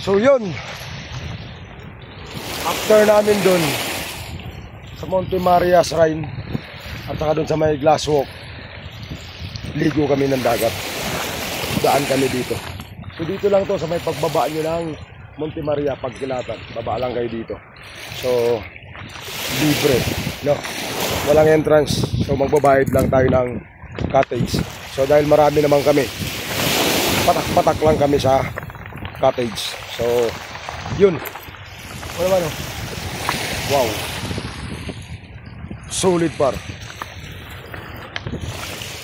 So yun, after namin dun sa Monte Maria Shrine at saka dun sa may glass walk, ligo kami ng dagat. Daan kami dito. So dito lang to sa may pagbaba nyo ng Monte Maria, Pagkilatan. Baba lang kayo dito. So libre, no? Walang entrance. So magbabayad lang tayo ng cottage. So dahil marami naman kami, patak-patak lang kami sa cottage. So yun. Ano naman, oh? Wow, solid par.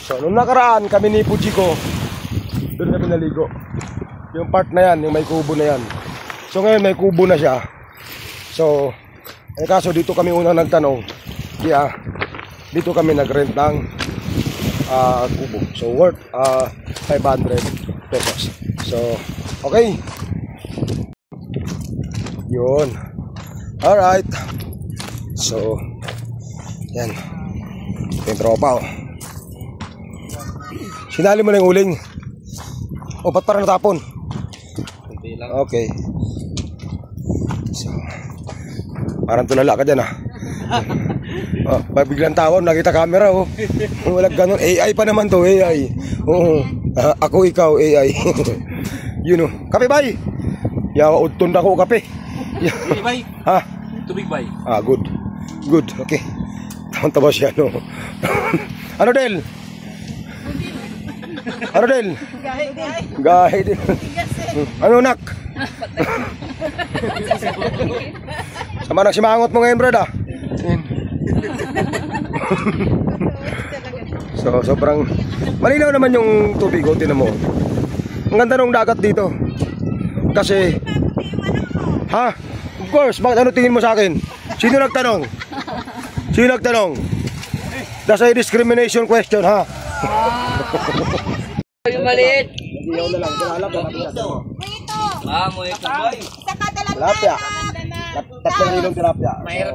So nung nakaraan kami ni Puchiko, doon kami naligo. Yung part na yan, yung may kubo na yan. So ngayon may kubo na siya. So kaso dito kami unang nagtanong, kaya dito kami nag-rent ng kubo. So worth 500 pesos. So okay, yun. Alright. So yan, yung tropa, oh. Sinali mo na yung uling. O ba't parang natapon? Okay. So parang tulala ka dyan, ah. Oh, biglang tawon, nakita camera, oh. Walang ganun, AI pa naman to, AI. Oo. Ako, ikaw, AI. Yun, oh. Kape, bay. Yawa, utton ako, kape. Bay. Ha? Tubig, bay. Good. Good, okay. Tama siya, no? Ano, Del? Ano, Del? Gahe din. Ano, nak? Sama nang simangot mo ngayon, brad, ah. So, sobrang malinaw naman yung tubig, oh, tinan mo. Ang ganda ng dagat dito. Kasi, ha? Of course, bakit ano tingin mo sa akin? Sino nagtanong? Sino nagtanong? That's a discrimination question, ha? Yung maliit. Hindi na lang, kilala ka natin. Mo ito, boy. Tilapia. Tatlong ilong tilapia.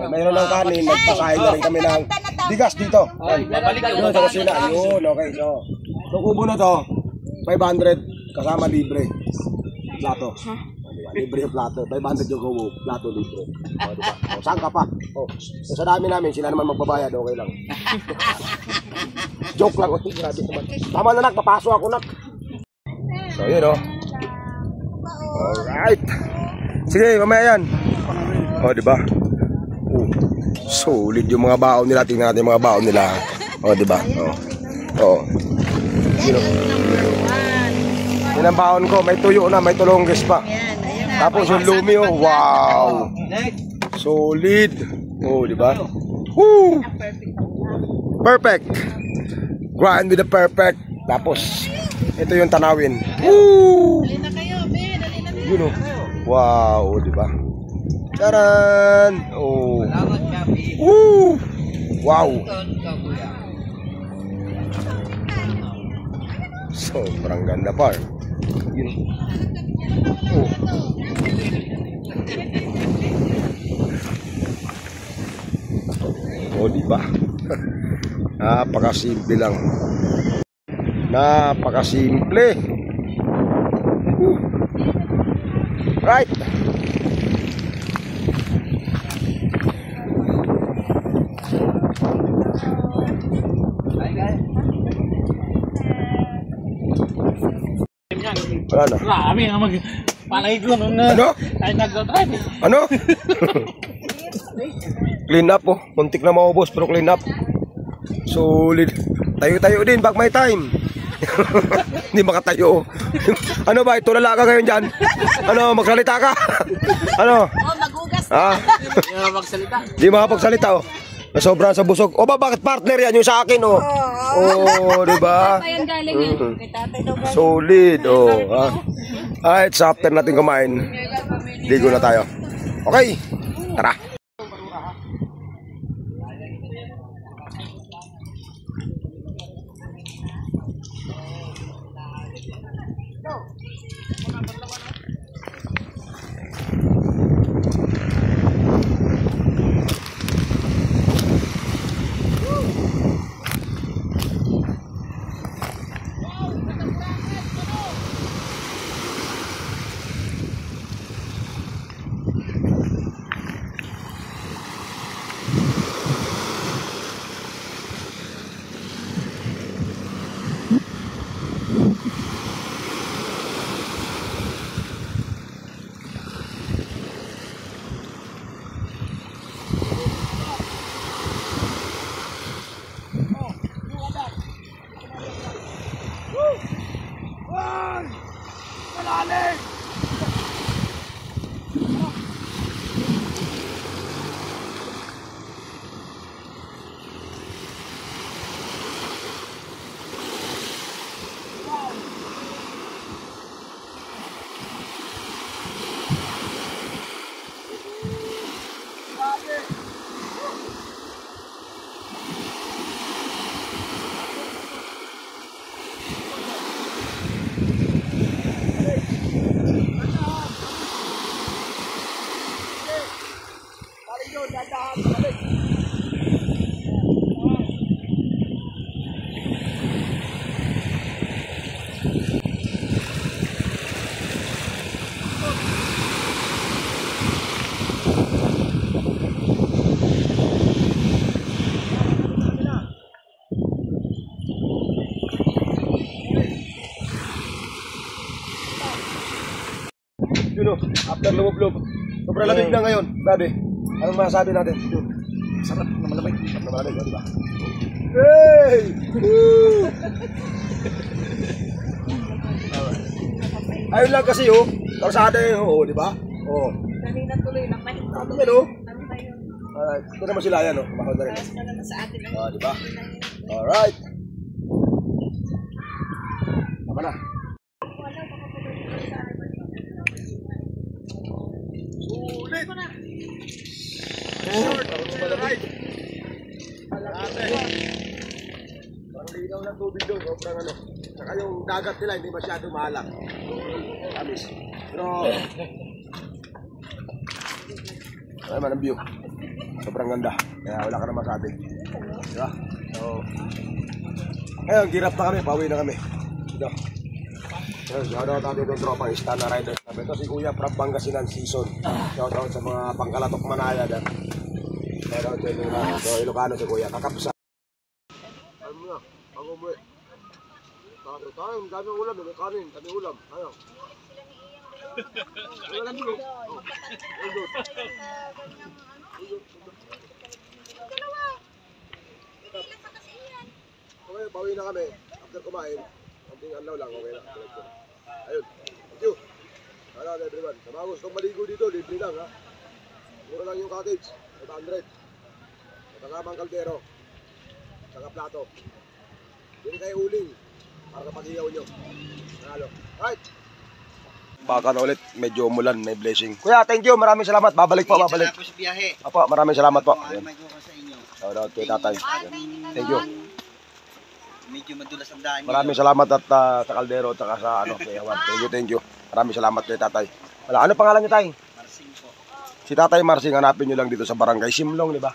Mayroon ng kanin, nagpakain na rin kami ng bigas dito. Babalik Yun, sa kusina. Yun, okay. So kubo na to, 500 kasama libre. Plato. Libre yung plato. 500 yung kubo, plato libre. O, diba? O, saan ka pa? O, sa dami namin, sila naman magbabayad, okay lang. Joke lang. Grabe naman. Tama na, nak, papasok ako, nak. So yun, o. Alright. Sige, mamaya yan. O, diba? Solid yung mga baon nila. Tingnan natin yung mga baon nila. O, diba? O. Yun, o. Yun ang baon ko. May tuyo na, may tulongges pa. Tapos yung lumi, oh. Wow. Solid. O, diba? Woo! Perfect. Grind with the perfect. Tapos ito yung tanawin. Woo! Yun, oh. Wow, di ba? Taran! Oh. Woo! Wow. Sobrang ganda pa. Yun. Oh. Oh, di ba? Napakasimple lang. Napakasimple. Right. Wala na. Grabe nga magpalay ko nung ano? Ay nag-drive. Ano? Clean up, oh. Muntik na maubos pero clean up. Solid. Tayo-tayo din pag may time. Hindi makatayo. Ano ba? Tulala ka ngayon dyan? Ano? Magsalita ka? Ano? Oh, magugas na. Ah? Hindi na magsalita. Di makapagsalita, oh. Sobrang sa busog. O ba, bakit partner yan? Yung sa akin, oh. Oh, diba? Ayan galing yan. Kay tatay daw galing. Solid, oh. Alright, sa after natin kumain, ligo na tayo. Okay, tara. Yun o, after lumublob. Sobrang lamig na ngayon, Daddy. Anong masasabi natin? Yun. Sarap na malamig. Sarap na malamig, di ba? Hey! Woo! Ayun lang kasi oh. Karsada yun, oh, di ba? Oh. Kanina tuloy lang. Ano yan oh? Ito naman sila yan oh. Kumakot na rin. Sa atin lang. Di ba? Alright. Tama na. Sulit! Malamig. Parang linaw ng tubig doon. Sobrang ano. Saka yung dagat nila hindi masyadong mahalang. Tamis. Pero ay man ang view. Sobrang ganda. Kaya wala ka na masabi. Diba? So, ngayon, girap na kami. Pauwi na kami. Dito. Shout out natin itong tropa, Istana Riders namin. Ito si Kuya from Pangasinan Season. Shout out sa mga pangkalatok manaya dyan. Shout out sa Ilocano. So, Ilocano si Kuya. Kakapsa. Ano mo na? Ang umuwi. Tayo, dami ulam. May kanin, dami ulam. Ayaw. Wala lang dito. Okay, bawi na kami. After kumain, konting anlaw lang, okay na. Ayun, thank you. Shout out everyone. Sa mga gustong maligo dito, libre lang ha. Mura lang yung cottage, 500. Matangamang kaldero. Saka plato. Hindi kayo uling para kapag iyaw nyo. Nalo. Right. Baka na ulit, medyo umulan, may blessing. Kuya, thank you, maraming salamat. Babalik po, babalik. Tapos biyahe. Apo, maraming salamat po. May ko sa inyo. Shout out kay tatay. Thank you. Medyo madulas ang daan. Maraming salamat at sa kaldero at sa ano, kay Juan. Thank you. Maraming salamat kay tatay. Wala, ano pangalan niyo, tay? Marsing po. Si Tatay Marsing, hanapin niyo lang dito sa Barangay Simlong, di ba?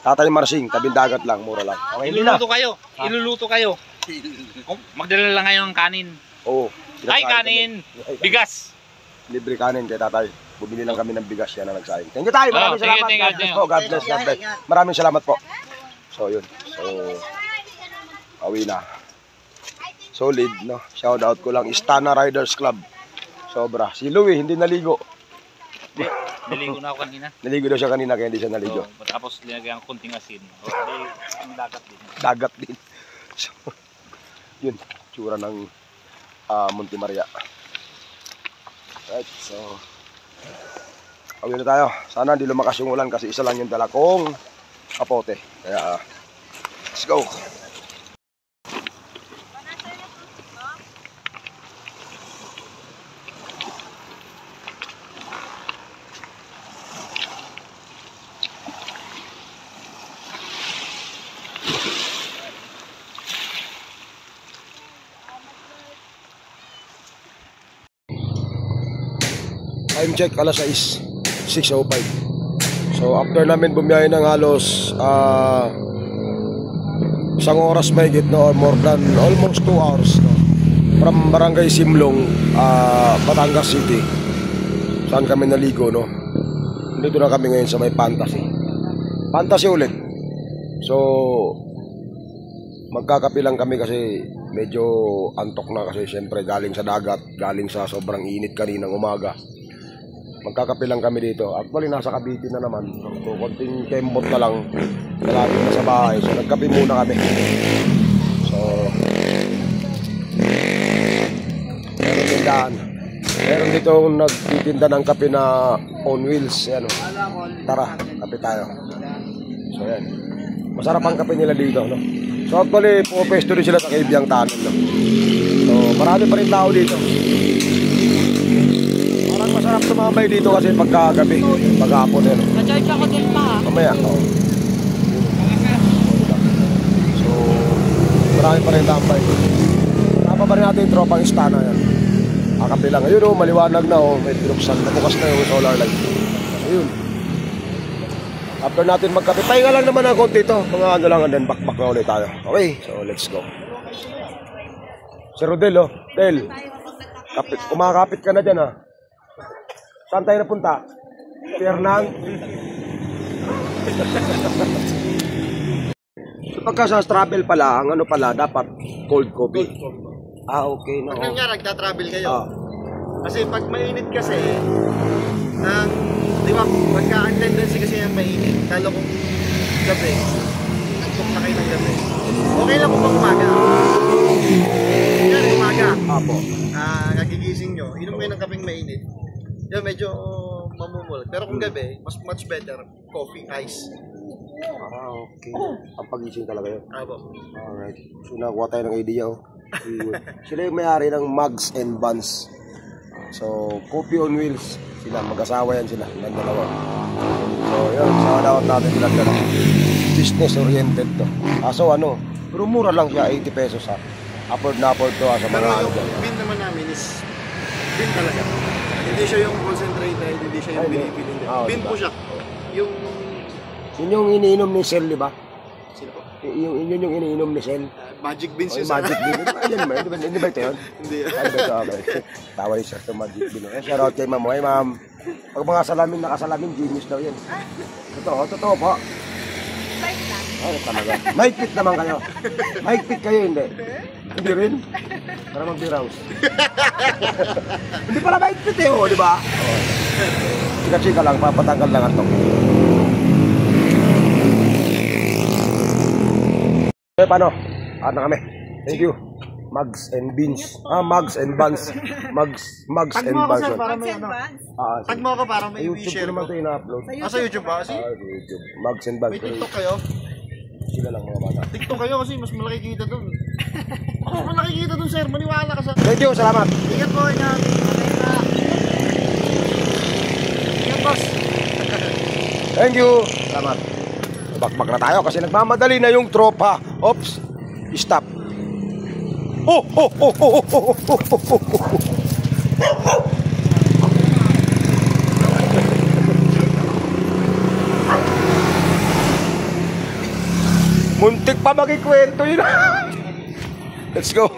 Tatay Marsing, tabing dagat lang, mura lang. Okay, hindi na. Iluluto kayo. Iluluto kayo. Magdala lang kayo ng kanin. Oo. Ay, kanin. Bigas. Libre kanin kay tatay. Bumili lang kami ng bigas yan na nagsaing. Thank you, tay. Maraming salamat. thank you, God bless po. God bless. God bless. Maraming salamat po. So, yun. So, awi na. Solid, no? Shout out ko lang. Istana Riders Club. Sobra. Si Louie, hindi naligo. Naligo na ako kanina. Naligo daw siya kanina kaya hindi siya naligo. So, tapos linagyan ang kunting asin. Ang dagat din. Dagat din. So, yun. Tsura ng Monte Maria. Right, so awin na tayo. Sana hindi lumakas yung ulan kasi isa lang yung dala kong kapote. Kaya let's go. Time check, alas 6:05. So after namin bumiyahe ng halos isang oras mahigit, no, or more than almost 2 hours, no, from Barangay Simlong, Batangas City, saan kami naligo, no. Dito na kami ngayon sa may Fantasy ulit. So magkakape lang kami kasi medyo antok na kasi syempre galing sa dagat, galing sa sobrang init kaninang umaga. Magkakape lang kami dito. Actually, nasa Cavite na naman. So, konting kembot na lang. Malapit na sa bahay. So, nagkape muna kami. So, meron tindahan. Meron dito nagtitinda ng kape na on wheels. Yan, oh. Tara, kape tayo. So, yan. Masarap ang kape nila dito, no? So, actually, pupesto rin sila sa Kaibiyang Tunnel, no? So, marami pa rin tao dito. Parang masarap tumambay dito kasi pagkagabi, paghapon yan. Na-charge ako din pa. Mamaya, oh. So, marami pa rin tambay. Tapa pa rin natin yung tropang Istana yan. Kakapi lang. Ayun oh, maliwanag na oh. May binuksan. Nabukas na yung solar light. Ayun. After natin magkape, pahinga lang naman ng konti ito. Mga ano lang, and then back na ulit tayo. Okay, so let's go. Si Rodel, oh. Del, kumakapit ka na dyan, ha. Saan tayo napunta? Fernang. So pagka sa travel pala, ang ano pala, dapat cold coffee. Ah, okay. No. Pag nga nagta-travel kayo, Ah. kasi pag mainit kasi, di ba, pagka ang tendency kasi yung mainit, lalo kung gabi, nagpok na kayo ng gabi. Okay lang kung pang umaga. Yan, umaga. Apo. Kagigising nyo, inom kayo ng kapeng mainit. Yan, medyo mamumul. Pero kung gabi, much better, coffee, ice. Ah, okay. Ang pagising talaga yun. Abo. Alright. So nakuha tayo ng idea, oh. Sila yung may-ari ng Mugs and Buns. So, Coffee on Wheels. Sila, mag-asawa yan sila. Ng dalawa. So, yun. Shout out natin sila dalawa. Business-oriented to. So ano, pero mura lang siya, 80 pesos ha. Afford na afford to ha, sa Pero mga ano yung dyan. bean naman namin is bean talaga. Hindi siya yung concentrated, hindi siya yung Ay, binibili. ah, Bean diba? po siya. Yung... Yun yung iniinom ni Sel, di ba? Sino po? Yun yung iniinom ni Sel. Magic beans Oh, yun. Magic Bean. Ayun ba? Hindi ba ito yun? Hindi. Ano ba ito? Okay. Tawa yung siya sa Magic Bean. Shout out kay ma'am. Ay ma'am. Pag mga salamin, nakasalamin, genius daw yan. Totoo po. Ay, talaga. Mahigpit naman kayo. Mahigpit kayo, hindi. Hindi rin. Para mag-browse. Hindi pala mahigpit eh, oh, di ba? Oh. Chika-chika lang, papatanggal lang ito. Okay, paano? Ano kami? Thank you. Mugs and beans. Mugs and buns. Mugs Tag and mo ako buns. sir, para may ano. Tag mo ako para may YouTube ko share naman ko. ito ina-upload. Sa YouTube ba kasi? YouTube. Mugs and buns. May TikTok kayo? Sila lang mga bata. TikTok kayo kasi mas malaki kita doon. Mas malaki kita doon sir, maniwala ka sa... Thank you, salamat. Ingat po, ingat. Ingat boss. Thank you. Salamat. Bakbak na tayo kasi nagmamadali na yung tropa. Oops. Stop. Oh, oh, oh, oh, oh, oh, oh, oh, oh. Muntik pa magikwento yun. Let's go.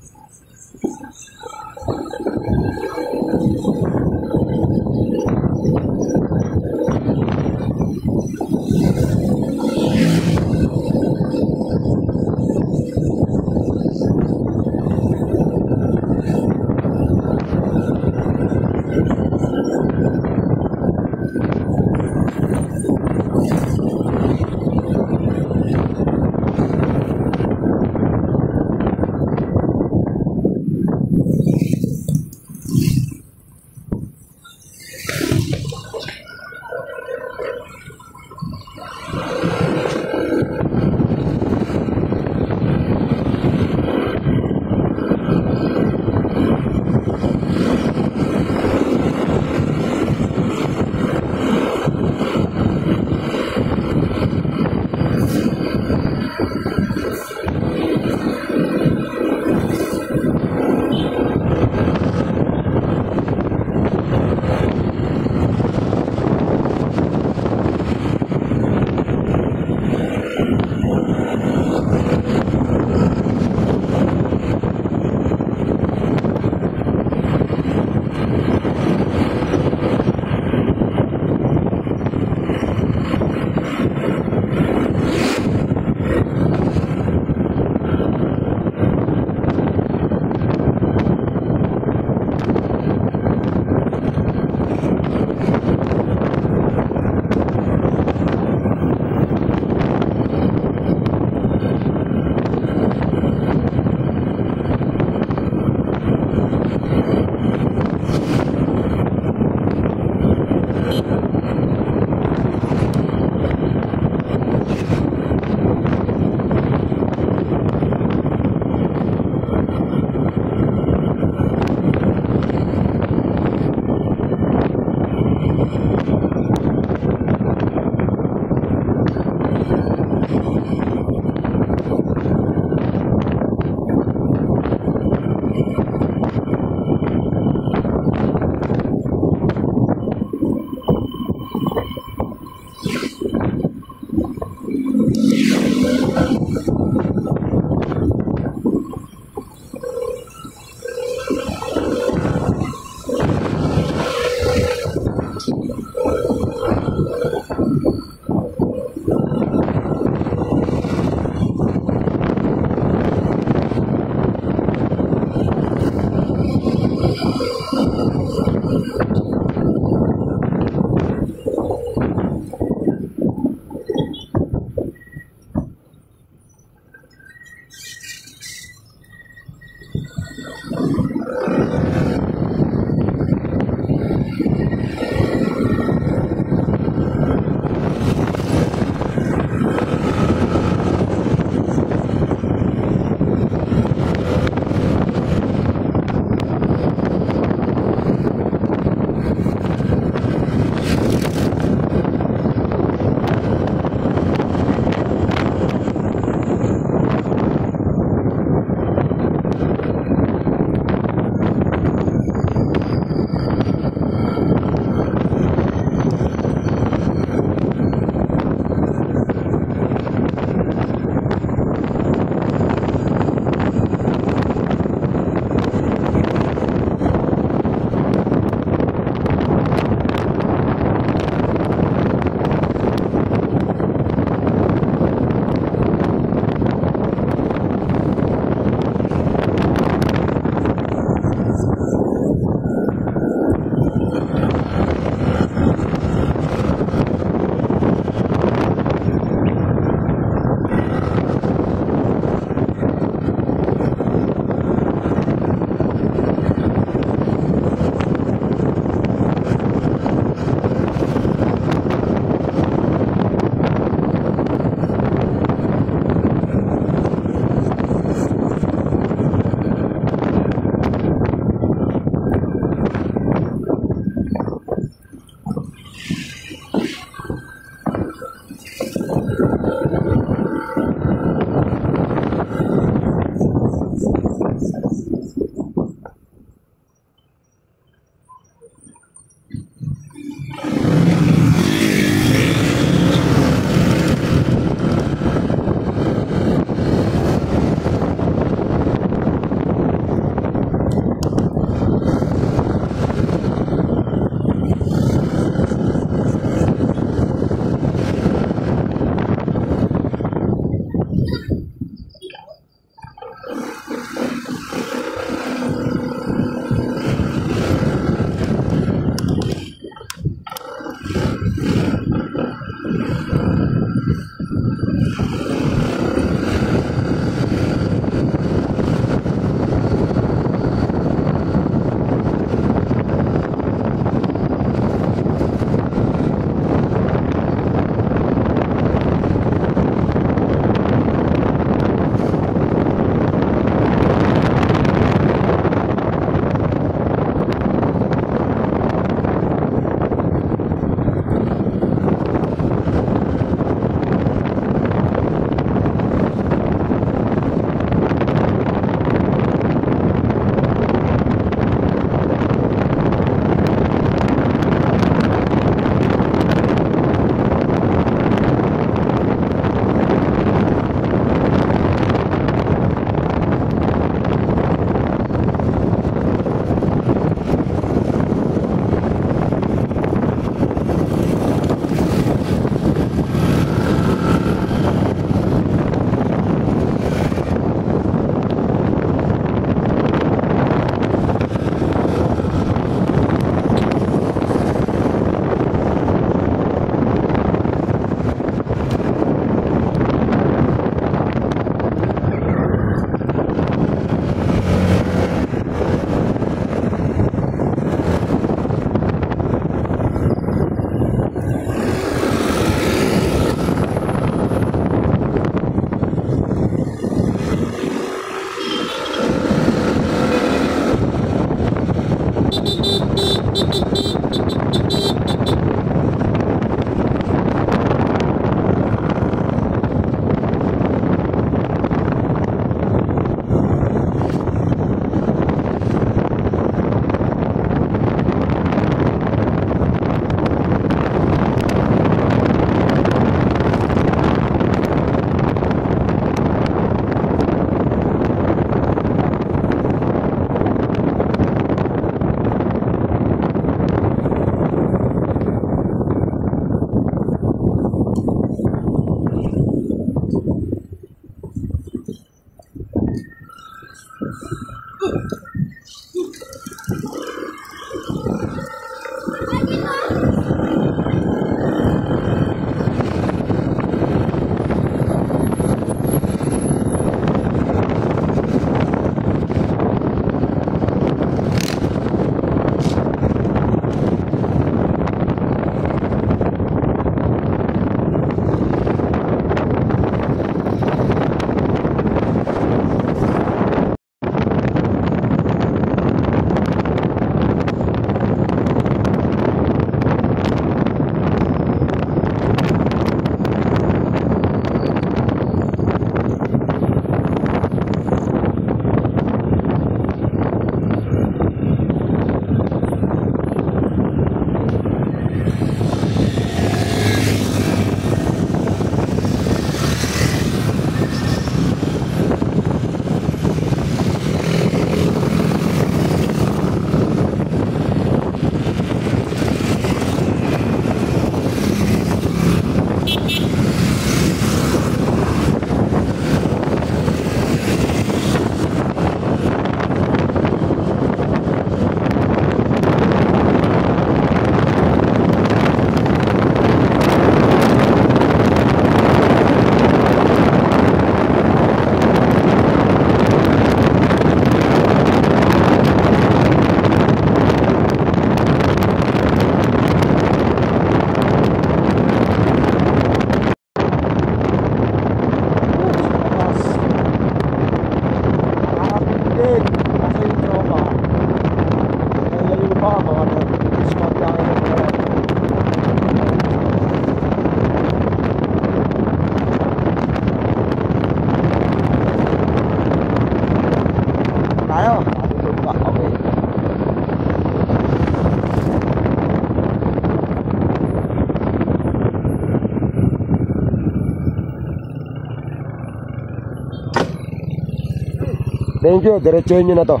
Thank you, diretsuhin nyo na to.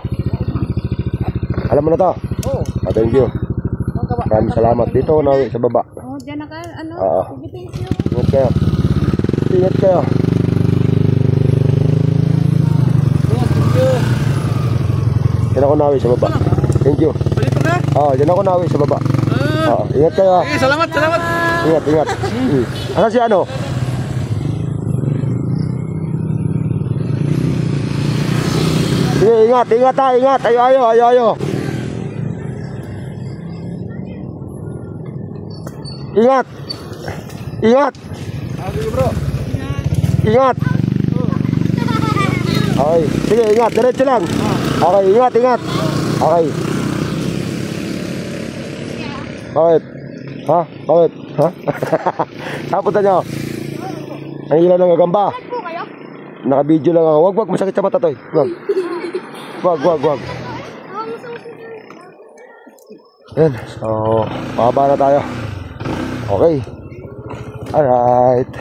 Alam mo na to? Oo. Thank you. Maraming salamat. Dito ako nawi sa baba. Oh, dyan na ka, ano? Oo. Sige, thank you. Ingat kayo. Ingat kayo. Dyan ako nawi sa baba. Thank you. Dito ka? Oo, dyan ako nawi sa baba. Oo, ingat kayo. Sige, salamat, salamat. Ingat, ingat. Ano si ano? Sige, ingat, ingat ha, ingat. Ayo, ayo, ayo, ayo. Ingat. Ingat. Sige bro. Ingat. Okay, sige, ingat. Diretso lang. Okay, ingat, ingat. Okay. Bakit? Ha? Bakit? Ha? Napunta nyo. Ang ilaw ng gagamba. Naka-video lang ako. Wag, wag. Masakit sa mata to eh. Wag. Wag, wag, wag. Yan. So, pababa na tayo. Okay. Alright.